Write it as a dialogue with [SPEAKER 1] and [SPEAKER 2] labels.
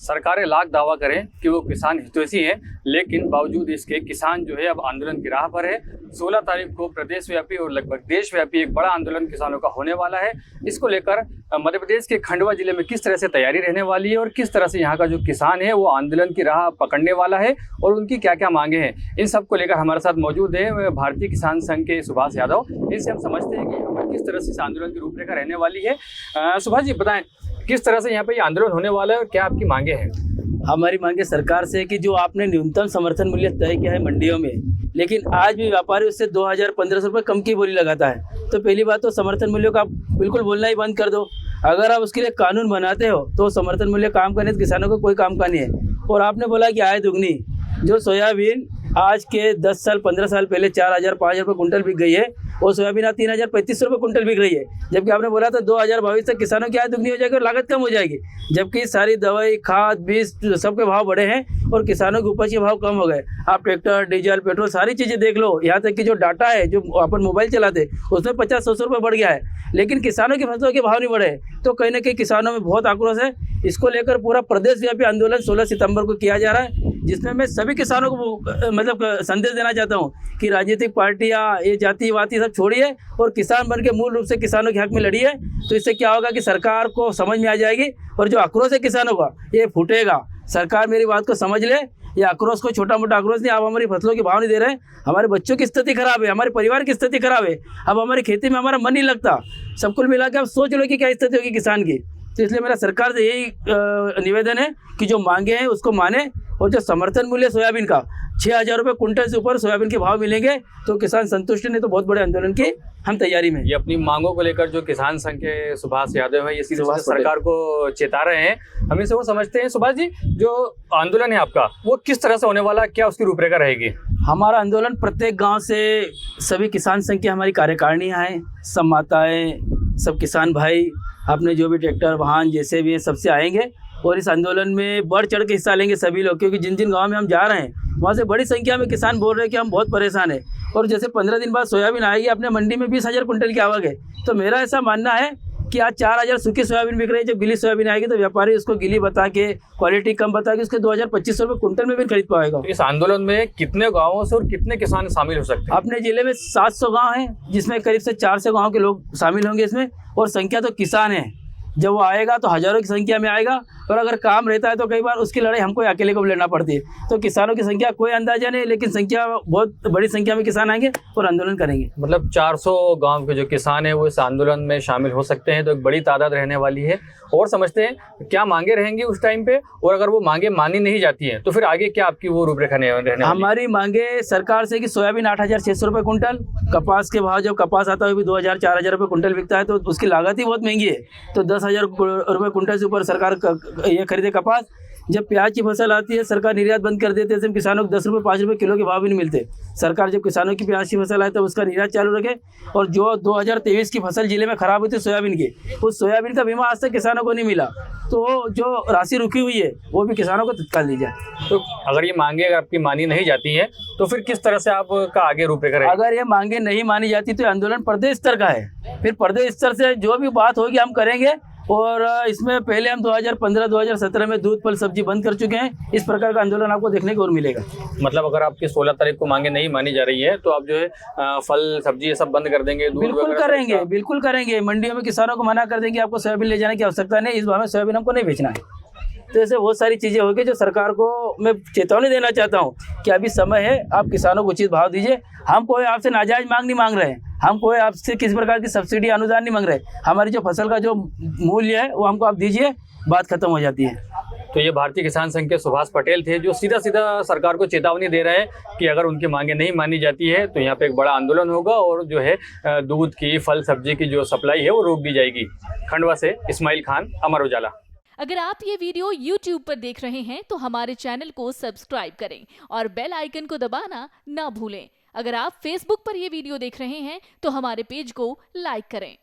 [SPEAKER 1] सरकारें लाख दावा करें कि वो किसान हितैषी हैं, लेकिन बावजूद इसके किसान जो है अब आंदोलन की राह पर है। 16 तारीख को प्रदेशव्यापी और लगभग देशव्यापी एक बड़ा आंदोलन किसानों का होने वाला है। इसको लेकर मध्य प्रदेश के खंडवा जिले में किस तरह से तैयारी रहने वाली है और किस तरह से यहाँ का जो किसान है वो आंदोलन की राह पकड़ने वाला है और उनकी क्या क्या मांगे हैं, इन सब को लेकर हमारे साथ मौजूद है भारतीय किसान संघ के सुभाष यादव। इनसे हम समझते हैं कि यहाँ पर किस तरह से इस आंदोलन की रूपरेखा रहने वाली है। सुभाष जी बताएं, किस तरह से यहाँ पे ये आंदोलन होने वाला है और क्या आपकी मांगे हैं?
[SPEAKER 2] हमारी मांगे सरकार से कि जो आपने न्यूनतम समर्थन मूल्य तय किया है मंडियों में, लेकिन आज भी व्यापारी उससे 2000-1500 रुपये कम की बोली लगाता है। तो पहली बात तो समर्थन मूल्य का बिल्कुल बोलना ही बंद कर दो। अगर आप उसके लिए कानून बनाते हो तो समर्थन मूल्य काम करने तो किसानों को कोई काम का नहीं है। और आपने बोला कि आय दुगनी, जो सोयाबीन आज के 10 साल 15 साल पहले 4000-5000 रुपये कुंटल बिक गई है, वो सोयाबीन आज 3035 रुपये कुंटल बिक रही है। जबकि आपने बोला था 2022 तक किसानों की आय दुगनी हो जाएगी और लागत कम हो जाएगी। जबकि सारी दवाई, खाद, बीज सबके भाव बढ़े हैं और किसानों के उपज के भाव कम हो गए। आप ट्रैक्टर, डीजल, पेट्रोल सारी चीज़ें देख लो, यहाँ तक कि जो डाटा है जो अपन मोबाइल चलाते उसमें 50-100 रुपये बढ़ गया है, लेकिन किसानों की फसलों के भाव नहीं बढ़े। तो कहीं ना कहीं किसानों में बहुत आक्रोश है। इसको लेकर पूरा प्रदेशव्यापी आंदोलन 16 सितंबर को किया जा रहा है, जिसमें मैं सभी किसानों को मतलब संदेश देना चाहता हूँ कि राजनीतिक पार्टियाँ ये जातिवादी सब छोड़िए और किसान बन के मूल रूप से किसानों के हक में लड़िए। तो इससे क्या होगा कि सरकार को समझ में आ जाएगी और जो आक्रोश है किसानों का ये फूटेगा। सरकार मेरी बात को समझ ले, ये आक्रोश कोई छोटा मोटा आक्रोश नहीं। आप हमारी फसलों के भाव नहीं दे रहे, हमारे बच्चों की स्थिति खराब है, हमारे परिवार की स्थिति खराब है, अब हमारी खेती में हमारा मन नहीं लगता। सब कुल मिला के आप सोच लो कि क्या स्थिति होगी किसान की। तो इसलिए मेरा सरकार से यही निवेदन है कि जो मांगे हैं उसको माने और जो समर्थन मूल्य सोयाबीन का 6000 रुपये कुंटल से ऊपर सोयाबीन के भाव मिलेंगे तो किसान संतुष्ट, नहीं तो बहुत बड़े आंदोलन की हम तैयारी में।
[SPEAKER 1] ये अपनी मांगों को लेकर जो किसान संघ के सुभाष यादव है, ये सीधे सरकार को चेता रहे हैं। हम इसे वो समझते हैं। सुभाष जी, जो आंदोलन है आपका वो किस तरह से होने वाला है, क्या उसकी रूपरेखा रहेगी?
[SPEAKER 2] हमारा आंदोलन प्रत्येक गांव से सभी किसान संघ की हमारी कार्यकारिणियाँ हैं, सब माताएँ, सब किसान भाई, अपने जो भी ट्रैक्टर वाहन जैसे भी हैं सबसे आएंगे और इस आंदोलन में बढ़ चढ़ के हिस्सा लेंगे सभी लोग। क्योंकि जिन जिन गाँव में हम जा रहे हैं वहाँ से बड़ी संख्या में किसान बोल रहे हैं कि हम बहुत परेशान हैं। और जैसे 15 दिन बाद सोयाबीन आएगी अपने मंडी में 20,000 कुंटल की आवक है, तो मेरा ऐसा मानना है कि आज 4000 सूखी सोयाबीन बिक रही है। जब गीली सोयाबीन आएगी तो व्यापारी उसको गीली बता के, क्वालिटी कम बता के उसके 2000-2500 रुपये कुंटल में भी खरीद पाएगा।
[SPEAKER 1] इस आंदोलन में कितने गाँवों से और कितने किसान शामिल हो सकते हैं?
[SPEAKER 2] अपने जिले में 700 गाँव हैं, जिसमें करीब से 400 गाँव के लोग शामिल होंगे इसमें। और संख्या तो किसान है, जब वो आएगा तो हज़ारों की संख्या में आएगा। और अगर काम रहता है तो कई बार उसकी लड़ाई हमको अकेले को लड़ना पड़ती है। तो किसानों की संख्या कोई अंदाजा नहीं, लेकिन संख्या बहुत बड़ी संख्या में किसान आएंगे और आंदोलन करेंगे।
[SPEAKER 1] मतलब 400 गांव के जो किसान हैं वो इस आंदोलन में शामिल हो सकते हैं, तो एक बड़ी तादाद रहने वाली है। और समझते हैं क्या मांगे रहेंगी उस टाइम पे, और अगर वो मांगे मानी नहीं जाती हैं तो फिर आगे क्या आपकी वो रूपरेखा रहने?
[SPEAKER 2] हमारी मांगे सरकार से कि सोयाबीन 8600 रुपये कुंटल, कपास के भाव जब कपास आता है भी 2000-4000 रुपये कुंटल बिकता है, तो उसकी लागत ही बहुत महंगी है। तो 10,000 रुपये कुंटल से ऊपर सरकार ये खरीदे कपास। जब प्याज की फसल आती है सरकार निर्यात बंद कर देते हैं, किसानों को 10 रुपये 5 रुपये किलो के भाव भी नहीं मिलते। सरकार जब किसानों की प्याज की फसल आए तो उसका निर्यात चालू रखे। और जो 2023 की फसल जिले में खराब हुई थी सोयाबीन की, उस सोयाबीन का बीमा आज तक किसानों को नहीं मिला। तो जो राशि रुकी हुई है वो भी किसानों को तत्काल दी जाए।
[SPEAKER 1] तो अगर ये मांगे अगर आपकी मानी नहीं जाती हैं तो फिर किस तरह से आपका आगे रूपरेखा रहेगा?
[SPEAKER 2] अगर ये मांगे नहीं मानी जाती तो आंदोलन प्रदेश स्तर का है, फिर प्रदेश स्तर से जो भी बात होगी हम करेंगे। और इसमें पहले हम 2015-2017 में दूध, फल, सब्जी बंद कर चुके हैं। इस प्रकार का आंदोलन आपको देखने को और मिलेगा।
[SPEAKER 1] मतलब अगर आपकी 16 तारीख को मांगे नहीं मानी जा रही है तो आप जो है फल, सब्जी ये सब बंद कर देंगे?
[SPEAKER 2] बिल्कुल करेंगे, बिल्कुल करेंगे। मंडियों में किसानों को मना कर देंगे आपको सोयाबीन ले जाने की आवश्यकता नहीं, इस भाव में सोयाबीन हमको नहीं बेचना है। तो ऐसे बहुत सारी चीज़ें होगी जो सरकार को मैं चेतावनी देना चाहता हूँ कि अभी समय है, आप किसानों को उचित भाव दीजिए। हम कोई आपसे नाजायज मांग नहीं मांग रहे हैं, हम कोई आपसे किसी प्रकार की सब्सिडी अनुदान नहीं मांग रहे। हमारी जो फसल का जो मूल्य है वो हमको आप दीजिए, बात खत्म हो जाती है।
[SPEAKER 1] तो ये भारतीय किसान संघ के सुभाष पटेल थे जो सीधा सीधा सरकार को चेतावनी दे रहे हैं कि अगर उनकी मांगे नहीं मानी जाती है तो यहाँ पे एक बड़ा आंदोलन होगा और जो है दूध की, फल, सब्जी की जो सप्लाई है वो रोक दी जाएगी। खंडवा से इस्माइल खान, अमर उजाला।
[SPEAKER 3] अगर आप ये वीडियो YouTube पर देख रहे हैं तो हमारे चैनल को सब्सक्राइब करें और बेल आइकन को दबाना ना भूलें। अगर आप Facebook पर ये वीडियो देख रहे हैं तो हमारे पेज को लाइक करें।